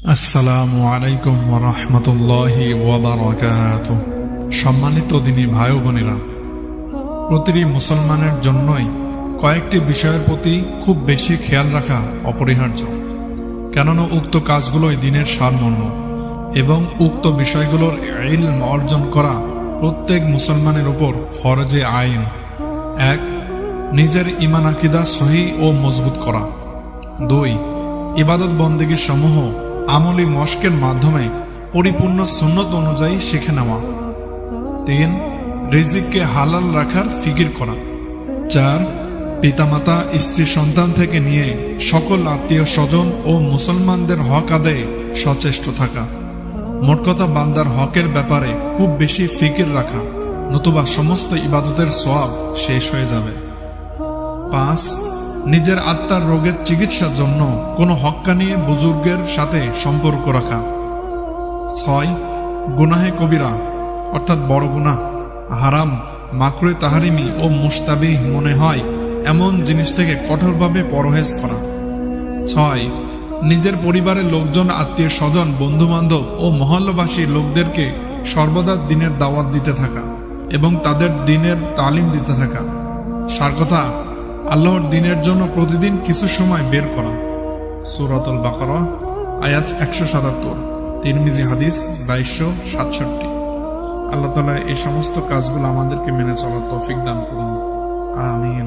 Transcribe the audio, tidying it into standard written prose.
আসসালামু আলাইকুম ওয়া রাহমাতুল্লাহি ওয়া বারাকাতুহু। সম্মানিত দিনী ভাই ও বোনেরা, প্রতিটি মুসলমানের জন্যই কয়েকটি বিষয়ের প্রতি খুব বেশি খেয়াল রাখা অপরিহার্য। কেননা উক্ত কাজগুলোই দিনের সারমর্ম এবং উক্ত বিষয়গুলোর ইলম অর্জন করা প্রত্যেক মুসলমানের উপর ফরজে আইন। ১. নিজের ঈমান আকীদা সহিহ ও মজবুত করা। ২. ইবাদত বন্দেগী সমূহ আমলি মশকের মাধ্যমে পরিপূর্ণ সুন্নত অনুযায়ী শিখে নেওয়া। ৩. রিজিককে হালাল রাখার ফিকির করা। ৪. পিতামাতা, স্ত্রী, সন্তান থেকে নিয়ে সকল আত্মীয় স্বজন ও মুসলমানদের হক আদায়ে সচেষ্ট থাকা। মোট কথা, বান্দার হকের ব্যাপারে খুব বেশি ফিকির রাখা, নতুবা সমস্ত ইবাদতের সওয়াব শেষ হয়ে যাবে। ৫. নিজের আত্মার রোগের চিকিৎসার জন্য কোনো হক্কানি বুজুর্গের সাথে সম্পর্ক রাখা। ৬. গুনাহে কবিরা অর্থাৎ বড় গুনাহ, হারাম, মাকরুহে তাহরিমি ও মুস্তাবিহ মনে হয় এমন জিনিস থেকে কঠোরভাবে পরহেজ করা। ৬. নিজের পরিবারের লোকজন, আত্মীয় স্বজন, বন্ধু বান্ধব ও মহল্লাবাসী লোকদেরকে সর্বদা দিনের দাওয়াত দিতে থাকা এবং তাদের দিনের তালিম দিতে থাকা। সার কথা, আল্লাহর দিনের জন্য প্রতিদিন কিছু সময় বের করা। সূরাতুল বাকারা আয়াত ১৭৭, তিরমিজি হাদিস ২২৬৭। আল্লাহ তাআলা এই সমস্ত কাজগুলো আমাদেরকে মেনে চলার তৌফিক দান করুন। আমিন।